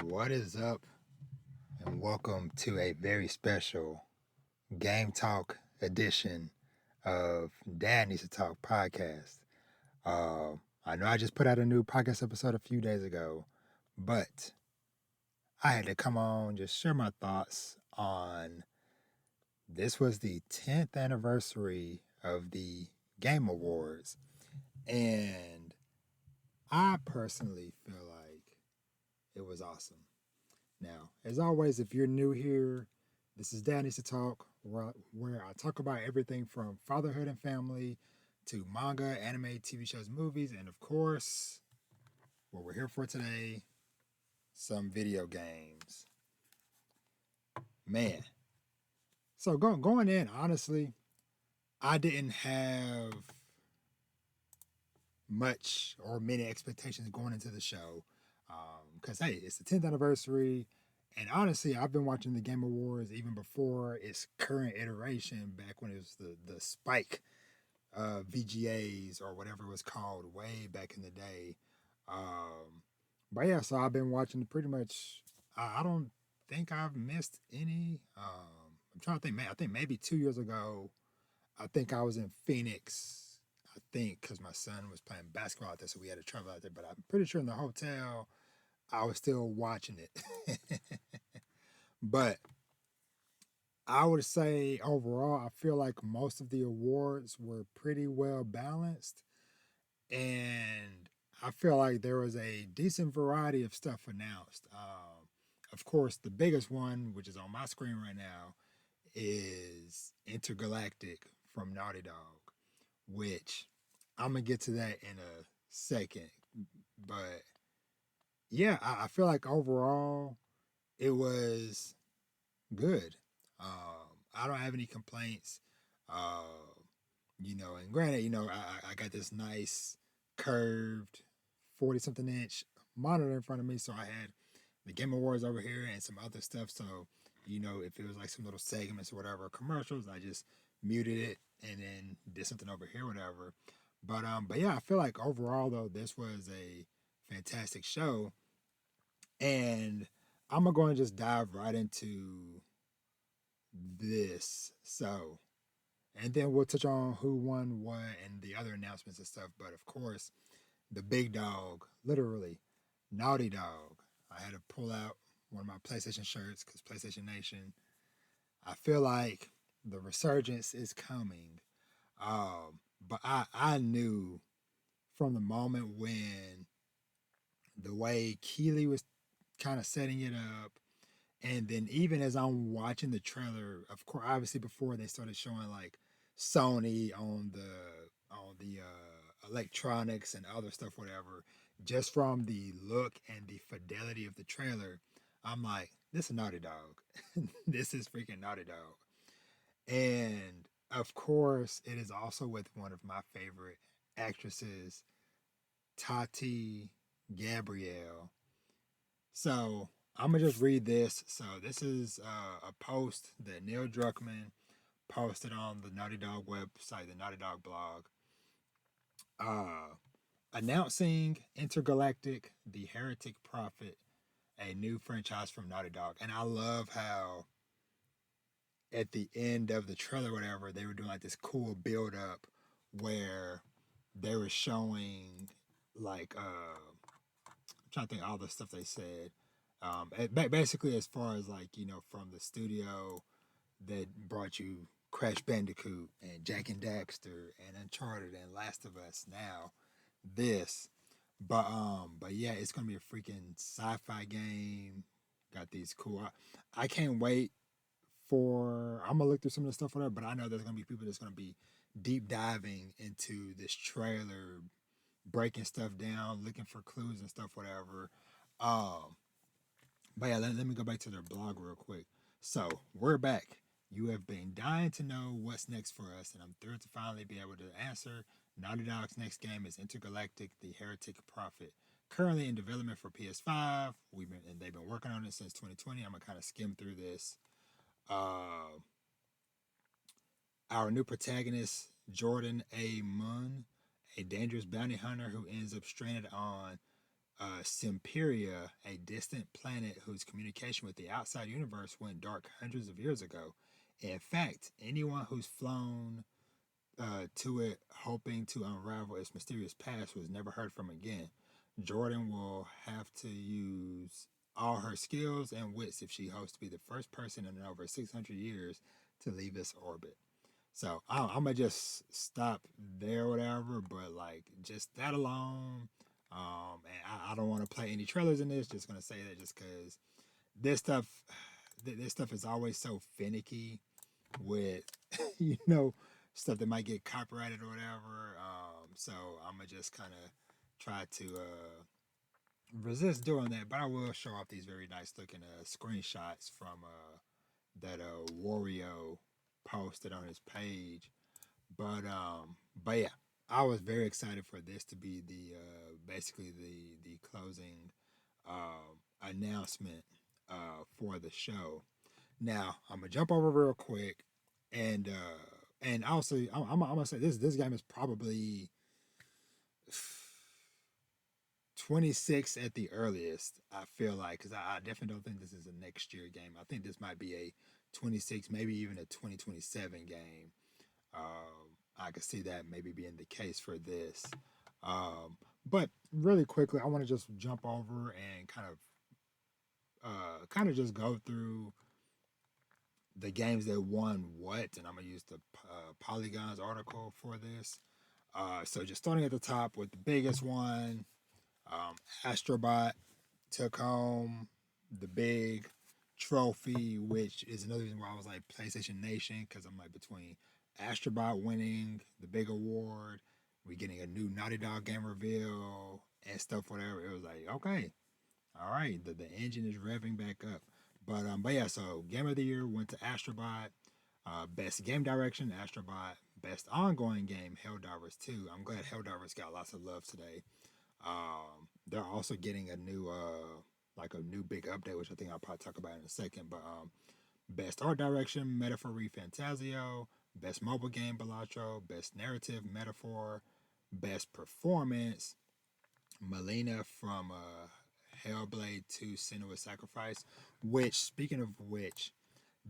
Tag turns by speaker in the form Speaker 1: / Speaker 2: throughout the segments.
Speaker 1: What is up, and welcome to a very special Game Talk edition of Dad Needs to Talk podcast. I know I just put out a new podcast episode a few days ago, but I had to come on just share my thoughts on this was the 10th anniversary of the Game Awards, and I personally feel like it was awesome. Now, as always, if you're new here, this is Dad Needs to Talk, where I talk about everything from fatherhood and family to manga, anime, TV shows, movies, and of course, what we're here for today, some video games. Man. So going in, honestly, I didn't have much or many expectations going into the show. Because, hey, it's the 10th anniversary. And honestly, I've been watching the Game Awards even before its current iteration, back when it was the Spike VGAs or whatever it was called, way back in the day. Um, but yeah, so I've been watching pretty much. I don't think I've missed any. I'm trying to think. I think maybe 2 years ago, I think I was in Phoenix. I think because my son was playing basketball out there, so we had to travel out there. But I'm pretty sure in the hotel, I was still watching it. But I would say overall, I feel like most of the awards were pretty well balanced. And I feel like there was a decent variety of stuff announced. Of course, the biggest one, which is on my screen right now, is Intergalactic from Naughty Dog, which I'm gonna get to that in a second. But yeah, I feel like overall it was good. I don't have any complaints. Uh, and granted, I got this nice curved 40 something inch monitor in front of me, so I had the Game Awards over here and some other stuff. So, if it was like some little segments or whatever, commercials, I just muted it and then did something over here, whatever. But yeah, I feel like overall though, this was a fantastic show. And I'm gonna go and just dive right into this. So, and then we'll touch on who won what and the other announcements and stuff. But of course, the big dog, literally, Naughty Dog. I had to pull out one of my PlayStation shirts because PlayStation Nation. I feel like the resurgence is coming. But I knew from the moment when the way Keeley was kind of setting it up, and then even as I'm watching the trailer, of course, obviously before they started showing like Sony on the electronics and other stuff, whatever, just from the look and the fidelity of the trailer, I'm like, this is Naughty Dog. This is freaking Naughty Dog. And of course, it is also with one of my favorite actresses, Tati Gabrielle. So I'm gonna just read this. So this is a post that Neil Druckmann posted on the Naughty Dog website, the Naughty Dog blog, uh, announcing Intergalactic: The Heretic Prophet, a new franchise from Naughty Dog. And I love how at the end of the trailer, whatever, they were doing like this cool build up where they were showing like I'm trying to think of all the stuff they said. Basically, as far as like from the studio that brought you Crash Bandicoot and Jack and Daxter and Uncharted and Last of Us. Now this, but yeah, it's gonna be a freaking sci-fi game. Got these cool. I can't wait for. I'm gonna look through some of the stuff whatever, but I know there's gonna be people that's gonna be deep diving into this trailer, breaking stuff down, looking for clues and stuff, whatever. Um, but yeah, let me go back to their blog real quick. So we're back. You have been dying to know what's next for us, and I'm thrilled to finally be able to answer. Naughty Dog's next game is Intergalactic: The Heretic Prophet. Currently in development for PS5. They've been working on it since 2020. I'm gonna kind of skim through this. Uh, our new protagonist, Jordan A. Munn, a dangerous bounty hunter who ends up stranded on Simperia, a distant planet whose communication with the outside universe went dark hundreds of years ago. In fact, anyone who's flown to it hoping to unravel its mysterious past was never heard from again. Jordan will have to use all her skills and wits if she hopes to be the first person in over 600 years to leave its orbit. So I'm gonna just stop there, whatever. But like, just that alone, and I don't want to play any trailers in this. Just gonna say that just because this stuff, this stuff is always so finicky with you know stuff that might get copyrighted or whatever. So I'm gonna just kind of try to resist doing that, but I will show off these very nice looking screenshots from that Wario posted on his page. But yeah, I was very excited for this to be the basically the closing announcement for the show. Now I'm gonna jump over real quick, and also I'm gonna say this game is probably 26 at the earliest. I feel like because I definitely don't think this is a next year game. I think this might be a 26, maybe even a 2027 game. I could see that maybe being the case for this. But really quickly, I want to just jump over and kind of just go through the games that won what, and I'm gonna use the Polygons article for this. So just starting at the top with the biggest one, Astrobot took home the big trophy, which is another reason why I was like PlayStation Nation, because I'm like between Astrobot winning the big award, we getting a new Naughty Dog game reveal and stuff, whatever. It was like, okay, all right, the engine is revving back up. But yeah, so Game of the Year went to Astrobot. Best Game Direction, Astrobot. Best Ongoing Game, Helldivers 2. I'm glad Helldivers got lots of love today. They're also getting a new like a new big update, which I think I'll probably talk about in a second. But best art direction, Metaphor Fantasio. Best mobile game, Balatro. Best narrative, Metaphor. Best performance, Melina from Hellblade 2: Senua's Sacrifice. Which, speaking of which,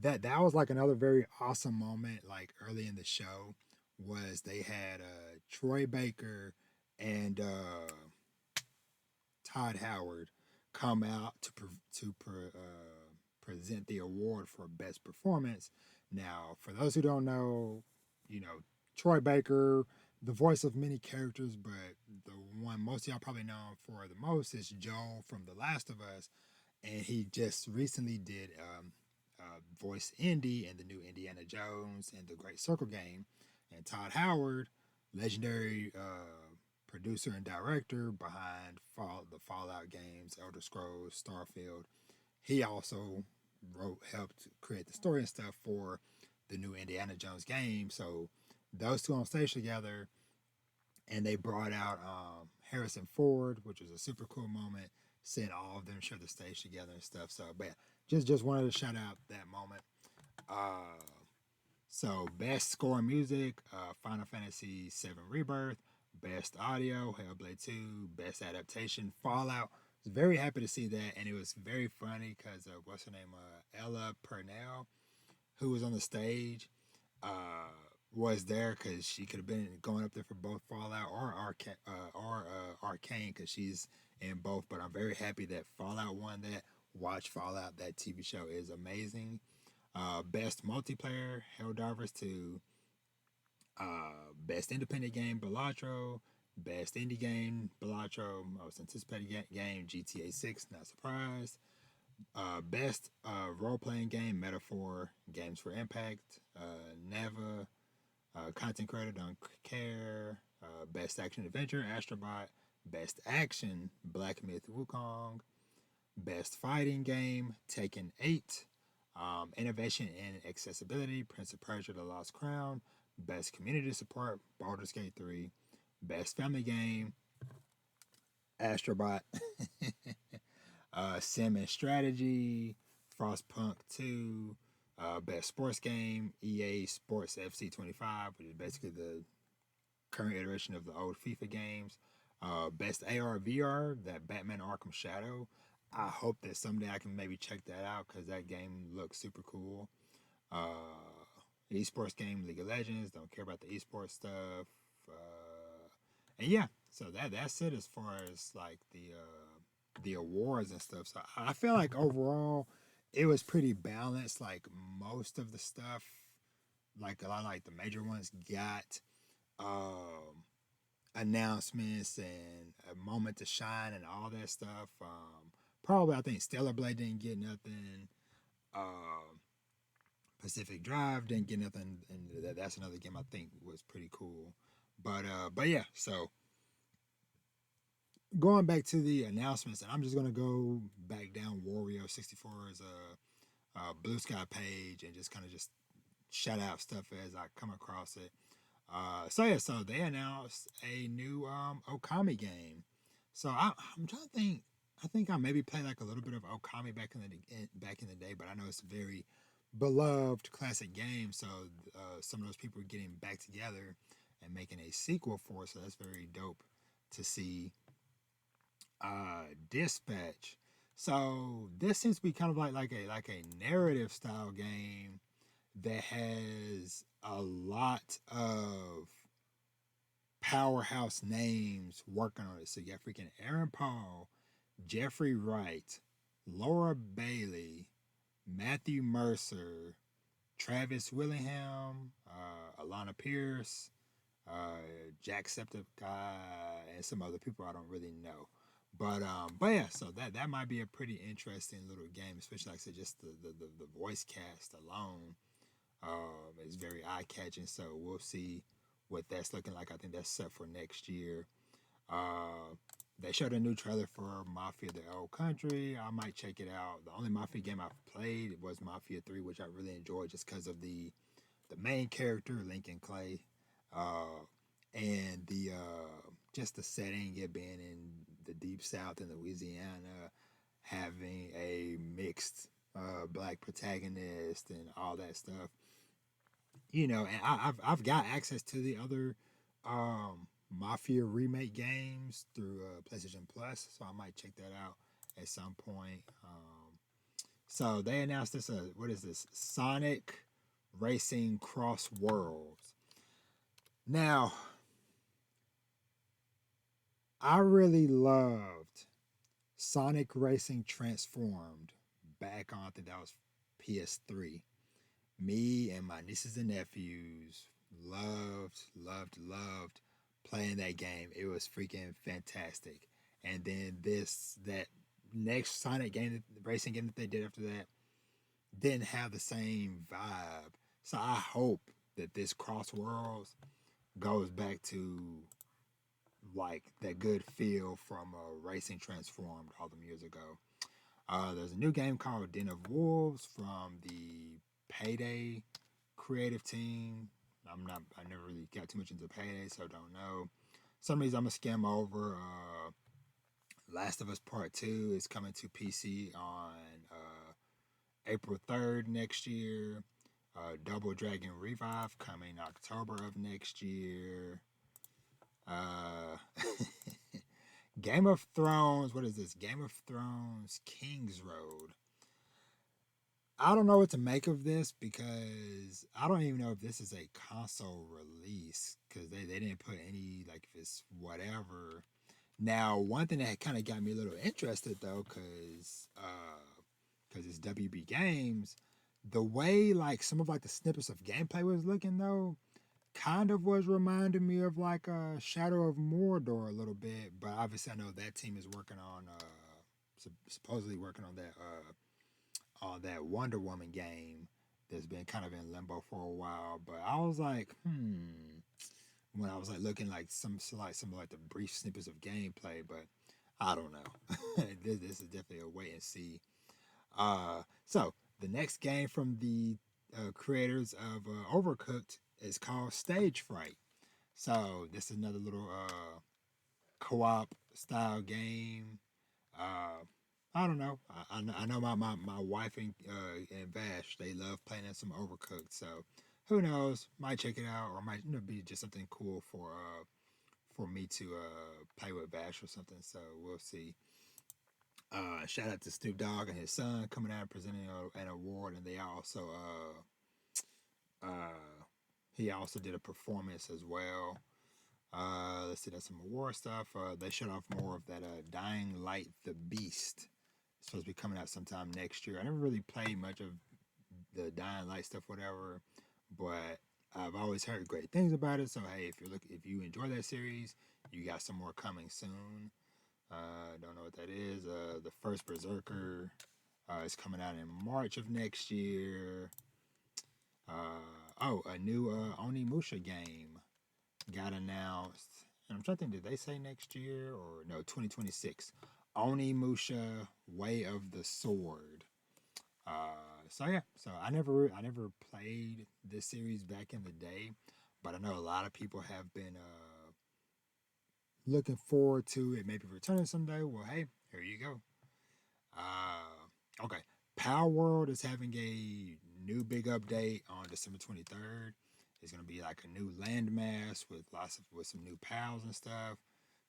Speaker 1: that was like another very awesome moment. Like early in the show, was they had Troy Baker and Todd Howard come out present the award for best performance. Now, for those who don't know, Troy Baker, the voice of many characters, but the one most of y'all probably know for the most is Joel from The Last of Us, and he just recently did voice Indy in the new Indiana Jones and the Great Circle game, and Todd Howard, legendary producer and director behind the Fallout games, Elder Scrolls, Starfield. He also helped create the story and stuff for the new Indiana Jones game. So those two on stage together, and they brought out Harrison Ford, which was a super cool moment. Seeing all of them share the stage together and stuff. So, but yeah, just wanted to shout out that moment. So best score and music, Final Fantasy VII Rebirth. Best audio, Hellblade 2. Best adaptation, Fallout. I was very happy to see that, and it was very funny because what's her name, Ella Purnell, who was on the stage, was there because she could have been going up there for both Fallout or Arcane because she's in both. But I'm very happy that Fallout won that. Watch Fallout. That TV show is amazing. Best multiplayer, Helldivers 2. Best independent game, Balatro. Best indie game, Balatro. Most anticipated game, GTA 6. Not surprised. Best role playing game, Metaphor. Games for Impact. Neva. Content creator, Don't Care. Best action adventure, Astrobot. Best action, Black Myth Wukong. Best fighting game, Tekken 8. Innovation and accessibility, Prince of Persia: The Lost Crown. Best community support, Baldur's Gate 3. Best family game, Astrobot. Sim and strategy, Frostpunk 2. Best sports game, EA Sports FC 25, which is basically the current iteration of the old FIFA games. Best AR VR, that Batman Arkham Shadow. I hope that someday I can maybe check that out because that game looks super cool. Esports game, League of Legends. Don't care about the esports stuff. And yeah, so that's it as far as like the awards and stuff. So I feel like overall it was pretty balanced. Like most of the stuff, like a lot of like the major ones got um, announcements and a moment to shine and all that stuff. Probably I think Stellar Blade didn't get nothing. Um, Pacific Drive didn't get nothing, and that's another game I think was pretty cool. But yeah, so going back to the announcements, and I'm just gonna go back down Wario 64's Blue Sky page and just kind of just shout out stuff as I come across it. So yeah, so they announced a new Okami game. So I'm trying to think. I think I maybe played like a little bit of Okami back in the day, but I know it's a very beloved classic game. So some of those people are getting back together and making a sequel for it. So that's very dope to see. Dispatch. So this seems to be kind of like a narrative style game that has a lot of powerhouse names working on it. So you got freaking Aaron Paul, Jeffrey Wright, Laura Bailey, Matthew Mercer, Travis Willingham, Alana Pierce, Jacksepticeye, and some other people I don't really know. But yeah, so that might be a pretty interesting little game, especially like I said, just the voice cast alone is very eye catching. So we'll see what that's looking like. I think that's set for next year. Uh, they showed a new trailer for Mafia: The Old Country. I might check it out. The only Mafia game I've played was Mafia 3, which I really enjoyed just because of the main character, Lincoln Clay, uh, and the just the setting, it being in the deep south in Louisiana, having a mixed black protagonist and all that stuff. And I've got access to the other Mafia remake games through PlayStation Plus, so I might check that out at some point. So they announced this. What is this? Sonic Racing Cross Worlds. Now, I really loved Sonic Racing Transformed back on, I think that was PS3. Me and my nieces and nephews loved playing that game. It was freaking fantastic. And then that next Sonic game, the racing game that they did after that, didn't have the same vibe. So I hope that this Cross Worlds goes back to like that good feel from Racing Transformed all them years ago. There's a new game called Den of Wolves from the Payday creative team. I never really got too much into Payday, so don't know. Some of these I'm gonna skim over. Last of Us Part 2 is coming to PC on April 3rd next year. Double Dragon Revive coming October of next year. Uh, Game of Thrones. What is this? Game of Thrones King's Road. I don't know what to make of this because I don't even know if this is a console release because they didn't put any, like, if it's whatever. Now, one thing that kind of got me a little interested though, because it's WB Games, the way like some of like the snippets of gameplay was looking though, kind of was reminding me of like a Shadow of Mordor a little bit. But obviously, I know that team is working on supposedly working on that Wonder Woman game that's been kind of in limbo for a while. But I was like, when I was like looking like some like the brief snippets of gameplay, but I don't know. This is definitely a wait and see. So the next game from the creators of Overcooked is called Stage Fright. So this is another little co-op style game. Uh, I don't know. I know my wife and Vash, they love playing some Overcooked. So who knows? Might check it out, or might be just something cool for me to play with Vash or something. So we'll see. Shout out to Snoop Dogg and his son coming out and presenting an award, and they also he also did a performance as well. Let's see, that's some award stuff. They showed off more of that Dying Light the Beast. It's supposed to be coming out sometime next year. I never really played much of the Dying Light stuff, whatever, but I've always heard great things about it. So hey, if you enjoy that series, you got some more coming soon. Don't know what that is. The first Berserker is coming out in March of next year. A new Onimusha game got announced. And I'm trying to think, did they say next year or no, 2026? Onimusha Way of the Sword. So yeah, so I never played this series back in the day, but I know a lot of people have been looking forward to it, maybe returning someday. Well, hey, here you go. Okay, Power World is having a new big update on December 23rd. It's gonna be like a new landmass with some new pals and stuff.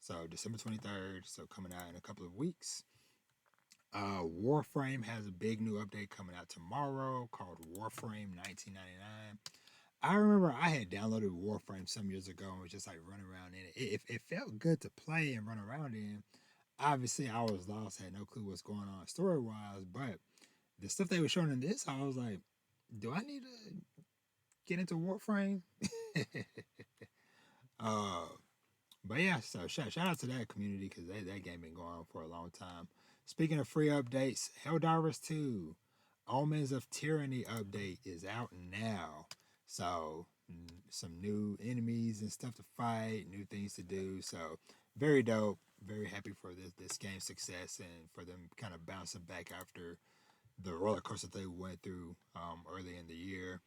Speaker 1: So December 23rd, so coming out in a couple of weeks. Warframe has a big new update coming out tomorrow called Warframe 1999. I remember I had downloaded Warframe some years ago and was just like running around in it. It felt good to play and run around in. Obviously, I was lost, had no clue what's going on story wise, but the stuff they were showing in this, I was like, do I need to get into Warframe? uh, but yeah, so shout out to that community because that game been going on for a long time. Speaking of free updates, Helldivers 2 Omens of Tyranny update is out now. So some new enemies and stuff to fight, new things to do. So very dope. Very happy for this game's success and for them kind of bouncing back after the roller coaster they went through early in the year.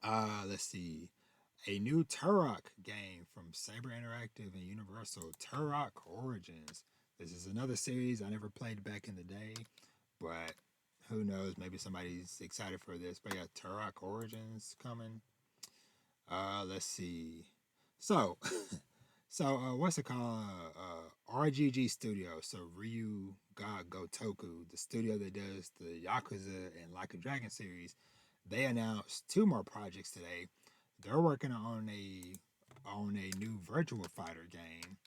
Speaker 1: Let's see. A new Turok game from Saber Interactive and Universal, Turok Origins. This is another series I never played back in the day, but who knows? Maybe somebody's excited for this. But yeah, Turok Origins coming. Let's see. So, what's it called? RGG Studio. So Ryu Ga Gotoku, the studio that does the Yakuza and Like a Dragon series, they announced two more projects today. They're working on a new Virtual Fighter game,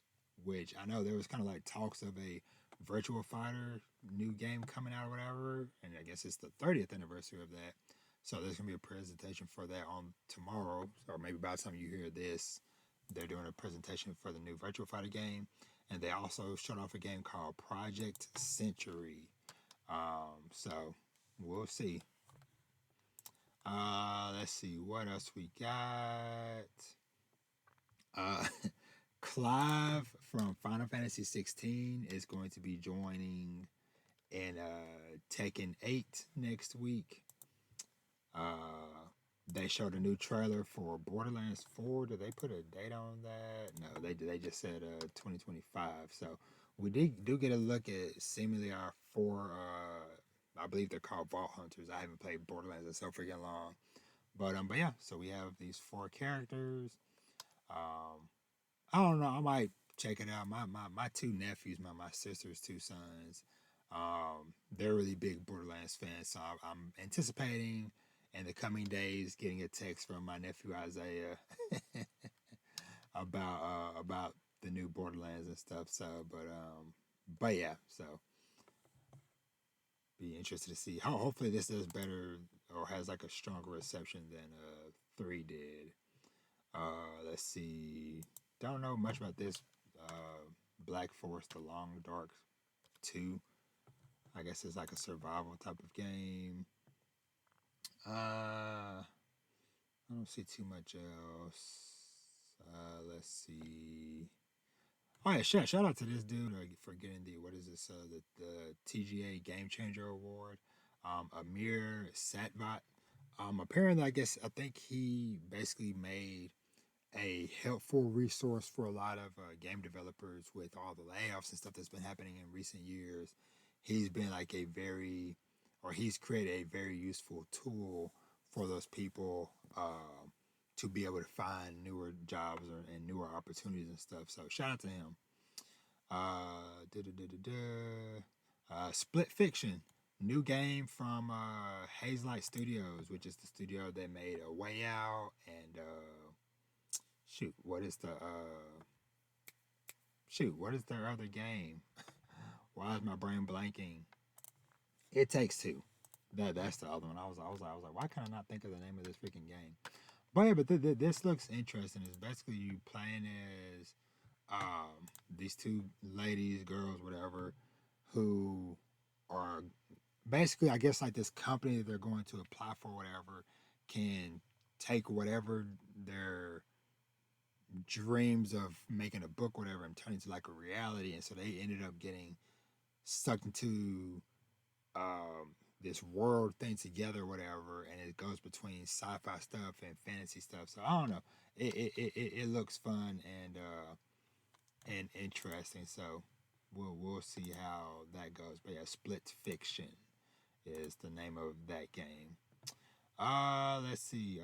Speaker 1: which I know there was kind of like talks of a Virtual Fighter new game coming out or whatever, and I guess it's the 30th anniversary of that. So there's gonna be a presentation for that on tomorrow, or maybe by the time you hear this, they're doing a presentation for the new Virtual Fighter game, and they also showed off a game called Project Century. So we'll see. Let's see what else we got. Uh, Clive from Final Fantasy 16 is going to be joining in Tekken 8 next week. They showed a new trailer for Borderlands 4. Did they put a date on that? No, they just said 2025. So we do get a look at seemingly our four. I believe they're called Vault Hunters. I haven't played Borderlands in so freaking long, but yeah. So we have these four characters. Um, I don't know. I might check it out. My two nephews, my sister's two sons, they're really big Borderlands fans. So I'm anticipating in the coming days getting a text from my nephew Isaiah about the new Borderlands and stuff. So, but yeah. So be interested to see how. Hopefully, this does better or has like a stronger reception than 3 did. Let's see. Don't know much about this. Black Forest: The Long Dark 2. I guess it's like a survival type of game. I don't see too much else. Let's see. Oh yeah, shout out to this dude for getting the what is this? The TGA Game Changer Award. Amir Satvat. Apparently, I think he basically made a helpful resource for a lot of game developers with all the layoffs and stuff that's been happening in recent years. He's been like he's created a very useful tool for those people to be able to find newer jobs and newer opportunities and stuff. So shout out to him. Da, da, da, da, da. Split Fiction, new game from Hazelight Studios, which is the studio that made A Way Out and shoot, what is their other game? Why is my brain blanking? It Takes Two. That's the other one. I was like, why can I not think of the name of this freaking game? But yeah, but this looks interesting. It's basically you playing as these two ladies, girls, whatever, who are basically, I guess, like this company that they're going to apply for, whatever, can take whatever their dreams of making a book, whatever, and turn it into like a reality. And so they ended up getting sucked into um, this world thing together, whatever, and it goes between sci-fi stuff and fantasy stuff. So I don't know. It looks fun and interesting. So we'll see how that goes. But yeah, Split Fiction is the name of that game. Let's see.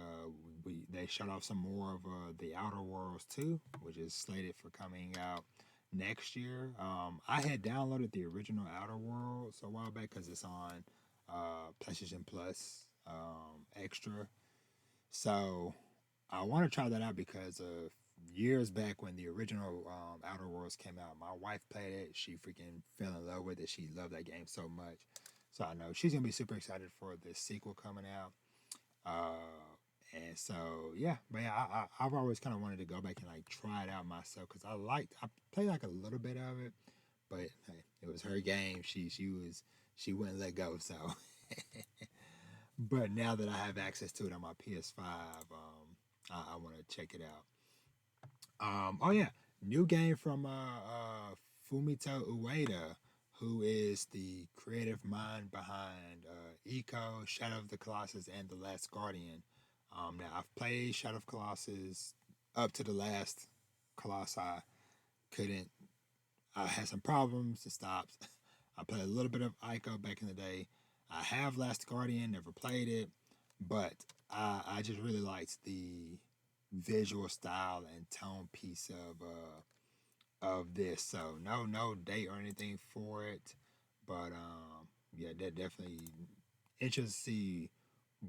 Speaker 1: They shut off some more of the Outer Worlds 2, which is slated for coming out next year. I had downloaded the original Outer Worlds a while back because it's on PlayStation Plus Extra. So I want to try that out because of years back when the original Outer Worlds came out. My wife played it. She freaking fell in love with it. She loved that game so much. So I know she's gonna be super excited for the sequel coming out. And so yeah, but yeah, I've always kind of wanted to go back and like try it out myself because I played like a little bit of it, but hey, it was her game. She wouldn't let go. So, but now that I have access to it on my PS5, I want to check it out. Oh yeah, new game from Fumito Ueda, who is the creative mind behind Eco, Shadow of the Colossus, and The Last Guardian. Now I've played Shadow of Colossus up to the last Colossi. Couldn't. I had some problems. It stopped. I played a little bit of Ico back in the day. I have Last Guardian, never played it, but I just really liked the visual style and tone piece of this. So no date or anything for it, but yeah, that definitely interested to see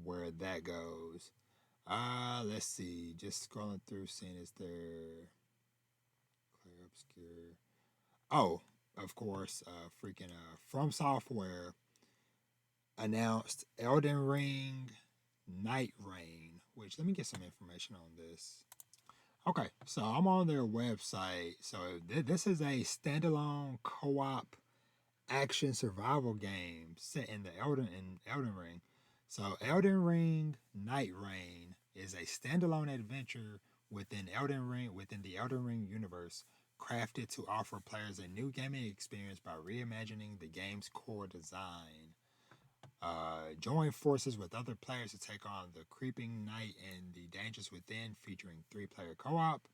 Speaker 1: where that goes. Let's see. Just scrolling through, seeing is there clear obscure. Oh, of course, freaking From Software announced Elden Ring Night Rain. Which let me get some information on this. Okay, so I'm on their website. So this is a standalone co-op action survival game set in Elden Ring. So Elden Ring Night Rain is a standalone adventure within the Elden Ring universe, crafted to offer players a new gaming experience by reimagining the game's core design. Join forces with other players to take on the creeping night and the dangers within, featuring 3-player co-op.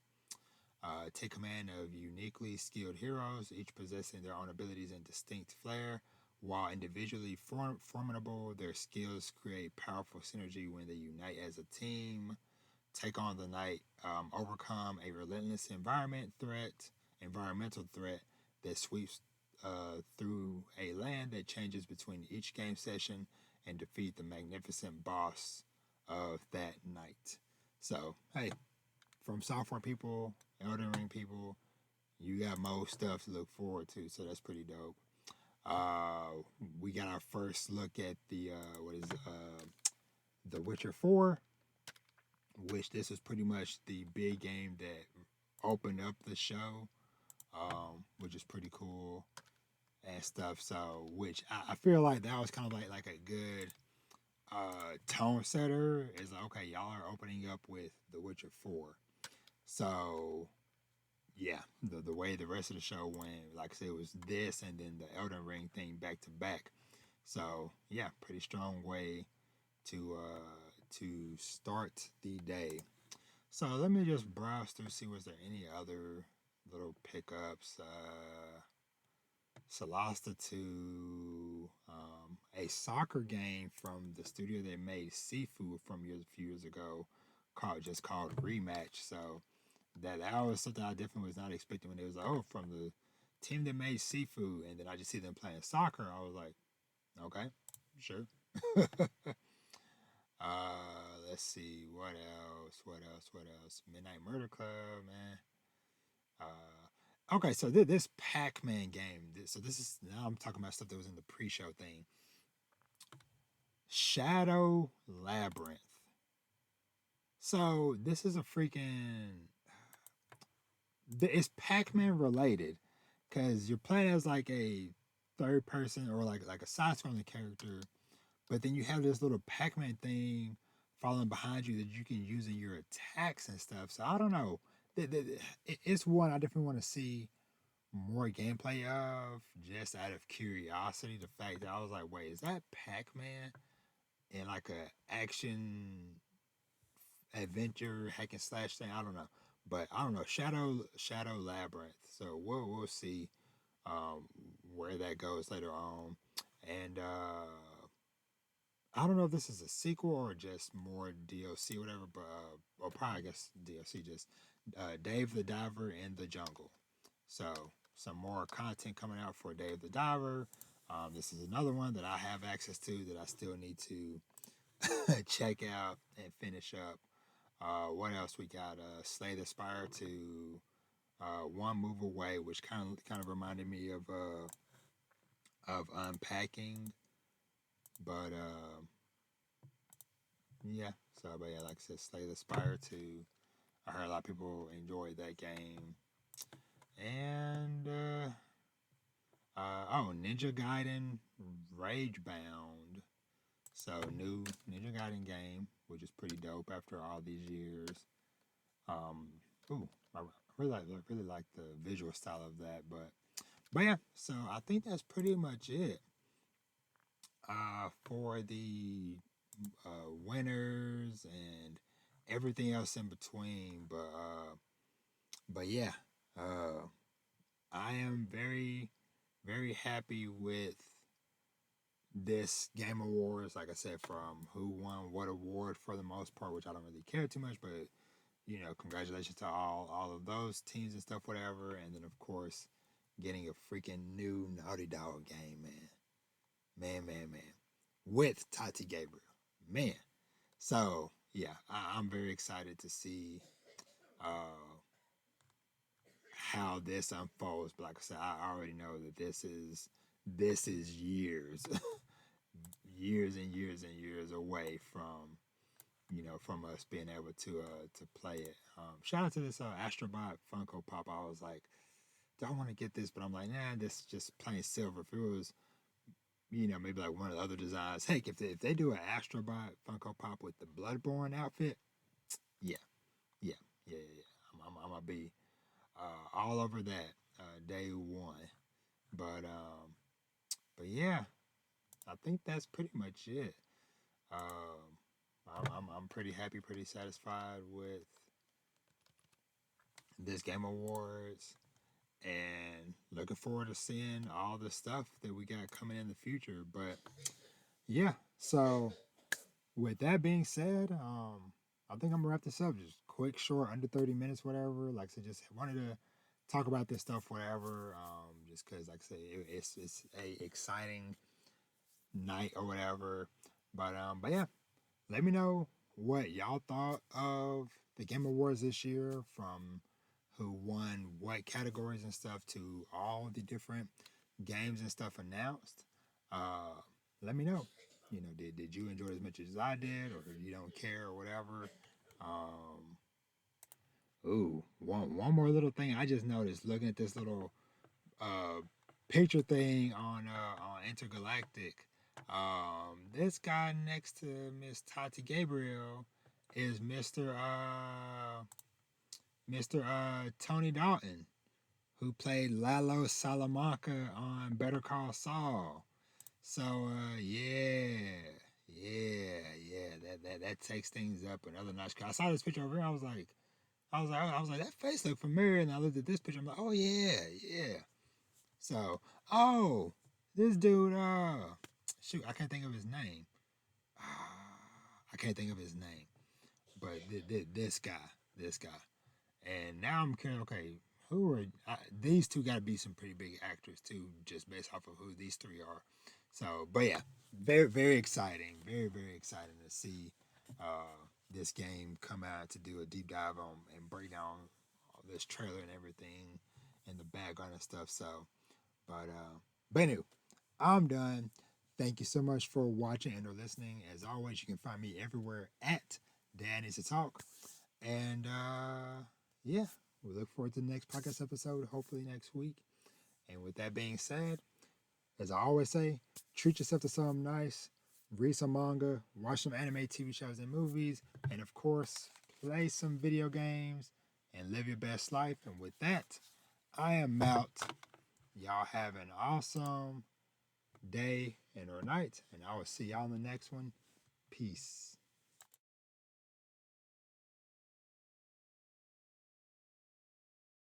Speaker 1: Take command of uniquely skilled heroes, each possessing their own abilities and distinct flair. While individually formidable, their skills create powerful synergy when they unite as a team. Take on the night, overcome a relentless environmental threat that sweeps through a land that changes between each game session, and defeat the magnificent boss of that night. So, hey, from software people, Elden Ring people, you got more stuff to look forward to. So that's pretty dope. We got our first look at The Witcher 4, which this is pretty much the big game that opened up the show, which is pretty cool and stuff. So, which I feel like that was kind of like a good tone setter. Is like, okay, y'all are opening up with The Witcher 4. So, yeah, the way the rest of the show went, like I said, it was this and then the Elden Ring thing back to back. So, yeah, pretty strong way to start the day. So let me just browse through, see was there any other little pickups. Solasta 2, a soccer game from the studio that made Sifu from a few years ago, called Rematch. So that was something I definitely was not expecting when it was like, oh, from the team that made Seafood, and then I just see them playing soccer. I was like, okay, sure. Let's see what else. What else? What else? Midnight Murder Club, man. Okay, so this Pac-Man game. So this is now I'm talking about stuff that was in the pre-show thing. Shadow Labyrinth. So this is a freaking. It's Pac-Man related because you're playing as like a third person or like a side-scrolling character, but then you have this little Pac-Man thing following behind you that you can use in your attacks and stuff. So I don't know. It's one I definitely want to see more gameplay of, just out of curiosity. The fact that I was like, wait, is that Pac-Man in like a action adventure hack and slash thing? I don't know, but I don't know. Shadow Labyrinth. So we'll see um, where that goes later on, and I don't know if this is a sequel or just more DLC, or whatever. But or probably I guess DLC. Just Dave the Diver in the Jungle. So some more content coming out for Dave the Diver. This is another one that I have access to that I still need to check out and finish up. What else we got? Slay the Spire to One Move Away, which kind of reminded me of Unpacking, but yeah. So, but yeah, like I said, Slay the Spire to. I heard a lot of people enjoyed that game, and oh, Ninja Gaiden Rage Bound. So new Ninja Gaiden game, which is pretty dope after all these years. Um, ooh, I really like the visual style of that, but yeah. So I think that's pretty much it for the winners and everything else in between. But yeah, uh, I am very happy with this Game Awards. Like I said, from who won what award for the most part, which I don't really care too much, but congratulations to all of those teams and stuff, whatever. And then of course, getting a freaking new Naughty Dog game, man, with Tati Gabriel, man. So yeah, I'm very excited to see uh, how this unfolds. But like I said, I already know that this is years, years and years and years away from us being able to play it. Shout out to this Astrobot Funko Pop. I was like, do I want to get this? But I'm like, nah, this is just plain silver. If it was, maybe like one of the other designs. Heck, if they do an Astrobot Funko Pop with the Bloodborne outfit, yeah, yeah, yeah. I'm gonna be all over that day one. But yeah, I think that's pretty much it. Um, I'm pretty happy, pretty satisfied with this Game Awards, and looking forward to seeing all the stuff that we got coming in the future. But yeah, so with that being said, I think I'm gonna wrap this up. Just quick, short, under 30 minutes, whatever. Like I said, just wanted to talk about this stuff, whatever. Just because, like I said, it's a exciting night or whatever. But yeah, let me know what y'all thought of the Game Awards this year, from who won what categories and stuff to all the different games and stuff announced. Uh, Let me know. Did you enjoy it as much as I did, or you don't care, or whatever? Um, one more little thing I just noticed looking at this little uh picture thing on Intergalactic. This guy next to Miss Tati Gabriel is Mr. Tony Dalton, who played Lalo Salamanca on Better Call Saul. So yeah, that takes things up another notch. 'Cause I saw this picture over here. I was like, that face looked familiar, and I looked at this picture. I'm like, oh yeah. So, oh, this dude, shoot, I can't think of his name. I can't think of his name. but this guy, and now I'm kind of okay. Who are these two? Got to be some pretty big actors too, just based off of who these three are. So, but yeah, very exciting, very exciting to see this game come out to do a deep dive on and break down all this trailer and everything and the background and stuff. So, but anyway, I'm done. Thank you so much for watching and or listening. As always, you can find me everywhere at Dad Needs to Talk. And yeah, we look forward to the next podcast episode, hopefully next week. And with that being said, as I always say, treat yourself to something nice, read some manga, watch some anime TV shows and movies, and of course, play some video games and live your best life. And with that, I am out. Y'all have an awesome day and or night, and I will see y'all in the next one. Peace.